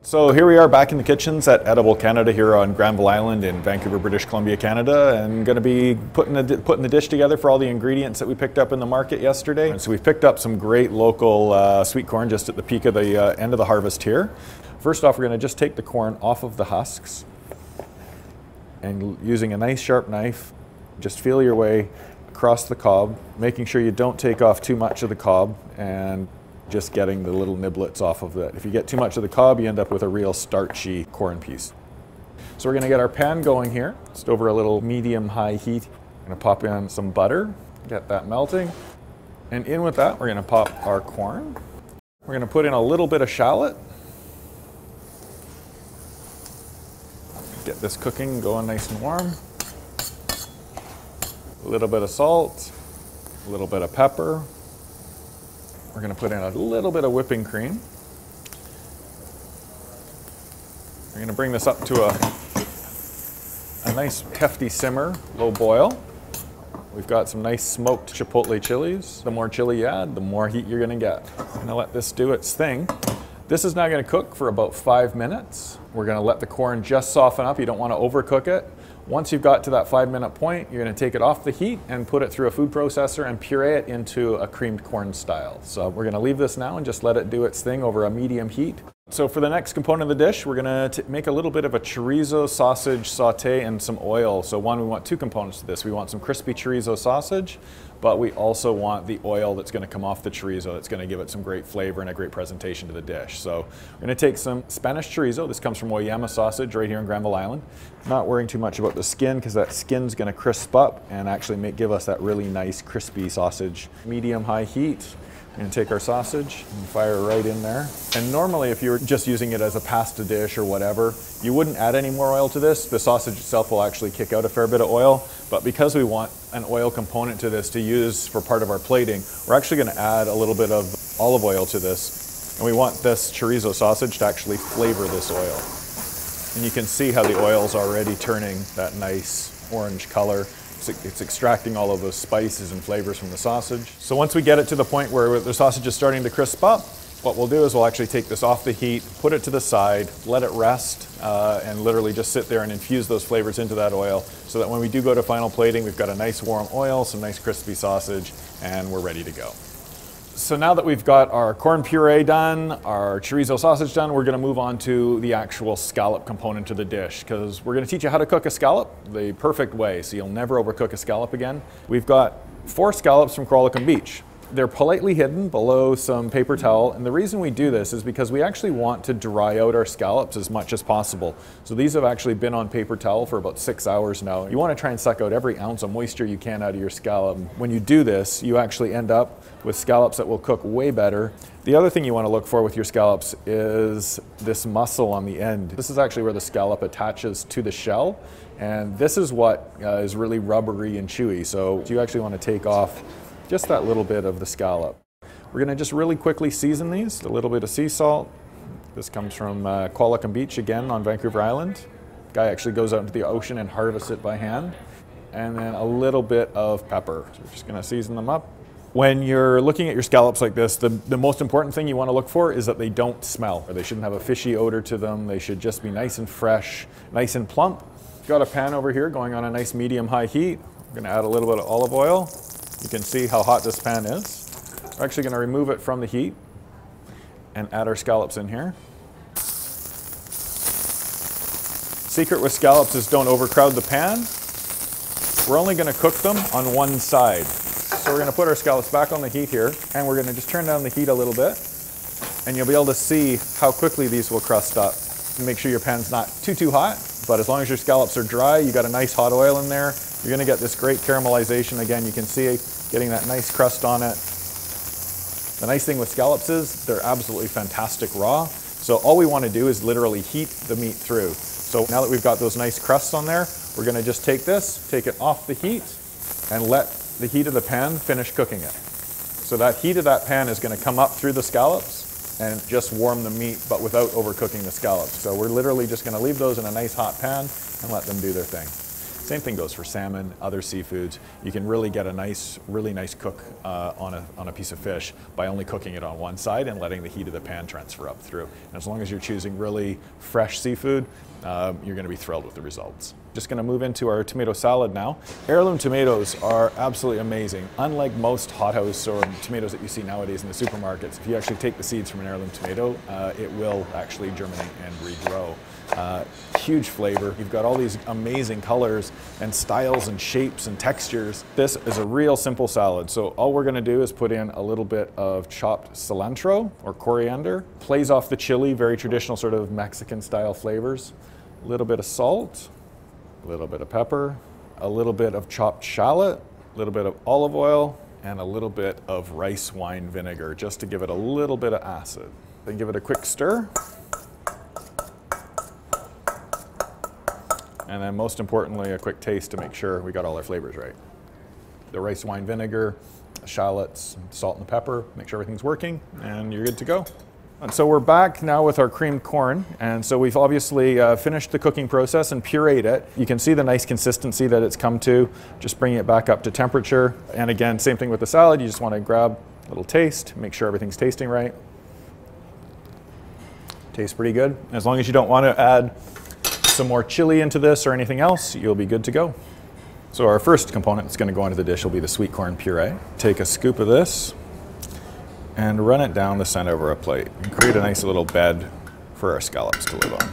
So here we are back in the kitchens at Edible Canada here on Granville Island in Vancouver, British Columbia, Canada, and going to be putting the dish together for all the ingredients that we picked up in the market yesterday. And so we've picked up some great local sweet corn just at the peak of the end of the harvest here. First off, we're going to just take the corn off of the husks and using a nice sharp knife, just feel your way across the cob, making sure you don't take off too much of the cob and just getting the little niblets off of it. If you get too much of the cob, you end up with a real starchy corn piece. So we're gonna get our pan going here, just over a little medium-high heat. We're gonna pop in some butter, get that melting. And in with that, we're gonna pop our corn. We're gonna put in a little bit of shallot. Get this cooking going nice and warm. A little bit of salt, a little bit of pepper. We're going to put in a little bit of whipping cream. We're going to bring this up to a nice hefty simmer, low boil. We've got some nice smoked chipotle chilies. The more chili you add, the more heat you're going to get. I'm going to let this do its thing. This is now going to cook for about 5 minutes. We're going to let the corn just soften up. You don't want to overcook it. Once you've got to that 5-minute point, you're going to take it off the heat and put it through a food processor and puree it into a creamed corn style. So we're going to leave this now and just let it do its thing over a medium heat. So for the next component of the dish, we're going to make a little bit of a chorizo sausage saute in some oil. So one, we want 2 components to this. We want some crispy chorizo sausage, but we also want the oil that's going to come off the chorizo that's going to give it some great flavor and a great presentation to the dish. So we're going to take some Spanish chorizo. This comes from Oyama sausage right here in Granville Island. Not worrying too much about the skin because that skin's going to crisp up and actually give us that really nice crispy sausage. Medium-high heat. We're going to take our sausage and fire right in there. And normally if you were just using it as a pasta dish or whatever, you wouldn't add any more oil to this. The sausage itself will actually kick out a fair bit of oil. But because we want an oil component to this to use for part of our plating, we're actually going to add a little bit of olive oil to this. And we want this chorizo sausage to actually flavor this oil. And you can see how the oil is already turning that nice orange color. It's extracting all of those spices and flavors from the sausage. So once we get it to the point where the sausage is starting to crisp up, what we'll do is we'll actually take this off the heat, put it to the side, let it rest, and literally just sit there and infuse those flavors into that oil so that when we do go to final plating, we've got a nice warm oil, some nice crispy sausage, and we're ready to go. So now that we've got our corn puree done, our chorizo sausage done, we're going to move on to the actual scallop component of the dish because we're going to teach you how to cook a scallop the perfect way so you'll never overcook a scallop again. We've got 4 scallops from Qualicum Beach. They're politely hidden below some paper towel, and the reason we do this is because we actually want to dry out our scallops as much as possible. So these have actually been on paper towel for about 6 hours now. You want to try and suck out every ounce of moisture you can out of your scallop. When you do this, you actually end up with scallops that will cook way better. The other thing you want to look for with your scallops is this muscle on the end. This is actually where the scallop attaches to the shell, and this is what is really rubbery and chewy. So you actually want to take off just that little bit of the scallop. We're going to just really quickly season these. A little bit of sea salt. This comes from Qualicum Beach again on Vancouver Island. Guy actually goes out into the ocean and harvests it by hand. And then a little bit of pepper. So we're just going to season them up. When you're looking at your scallops like this, the most important thing you want to look for is that they don't smell. Or they shouldn't have a fishy odor to them. They should just be nice and fresh, nice and plump. Got a pan over here going on a nice medium-high heat. I'm going to add a little bit of olive oil. You can see how hot this pan is. We're actually going to remove it from the heat and add our scallops in here. Secret with scallops is don't overcrowd the pan. We're only going to cook them on one side. So we're going to put our scallops back on the heat here, and we're going to just turn down the heat a little bit, and you'll be able to see how quickly these will crust up. Make sure your pan's not too hot, but as long as your scallops are dry, you got a nice hot oil in there, you're going to get this great caramelization. Again, you can see getting that nice crust on it. The nice thing with scallops is they're absolutely fantastic raw. So all we want to do is literally heat the meat through. So now that we've got those nice crusts on there, we're going to just take this, take it off the heat, and let the heat of the pan finish cooking it. So that heat of that pan is going to come up through the scallops and just warm the meat, but without overcooking the scallops. So we're literally just going to leave those in a nice hot pan and let them do their thing. Same thing goes for salmon, other seafoods. You can really get a really nice cook on a piece of fish by only cooking it on one side and letting the heat of the pan transfer up through. And as long as you're choosing really fresh seafood, you're going to be thrilled with the results. Just going to move into our tomato salad now. Heirloom tomatoes are absolutely amazing. Unlike most hothouse or tomatoes that you see nowadays in the supermarkets, if you actually take the seeds from an heirloom tomato, it will actually germinate and regrow. Huge flavor. You've got all these amazing colors and styles and shapes and textures. This is a real simple salad. So all we're going to do is put in a little bit of chopped cilantro or coriander. Plays off the chili, very traditional sort of Mexican style flavors. A little bit of salt, a little bit of pepper, a little bit of chopped shallot, a little bit of olive oil, and a little bit of rice wine vinegar just to give it a little bit of acid. Then give it a quick stir. And then most importantly, a quick taste to make sure we got all our flavors right. The rice wine vinegar, the shallots, salt and the pepper, make sure everything's working, and you're good to go. And so we're back now with our creamed corn, and so we've obviously finished the cooking process and pureed it. You can see the nice consistency that it's come to, just bringing it back up to temperature. And again, same thing with the salad, you just want to grab a little taste, make sure everything's tasting right. Tastes pretty good. As long as you don't want to add some more chili into this or anything else, you'll be good to go. So our first component that's going to go into the dish will be the sweet corn puree. Take a scoop of this and run it down the center of our plate and create a nice little bed for our scallops to live on.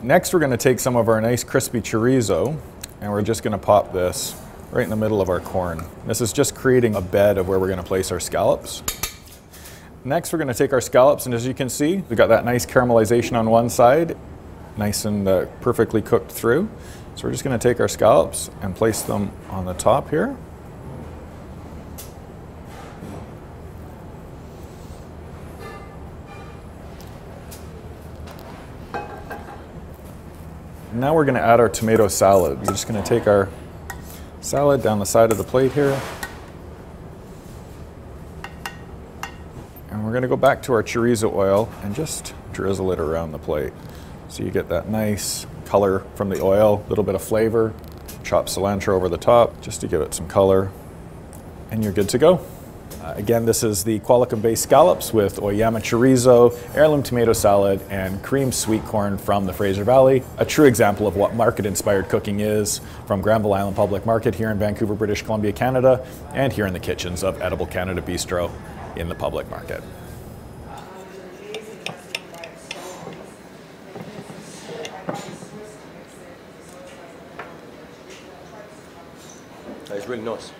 Next, we're going to take some of our nice crispy chorizo and we're just going to pop this right in the middle of our corn. This is just creating a bed of where we're going to place our scallops. Next, we're going to take our scallops, and as you can see, we've got that nice caramelization on one side, nice and perfectly cooked through. So we're just going to take our scallops and place them on the top here. Now we're going to add our tomato salad. We're just going to take our salad down the side of the plate here. And we're going to go back to our chorizo oil and just drizzle it around the plate. So you get that nice color from the oil, a little bit of flavor, chopped cilantro over the top just to give it some color, and you're good to go. Again, this is the Qualicum-based scallops with Oyama chorizo, heirloom tomato salad, and creamed sweet corn from the Fraser Valley. A true example of what market-inspired cooking is from Granville Island Public Market here in Vancouver, British Columbia, Canada, and here in the kitchens of Edible Canada Bistro in the public market. It's really nice.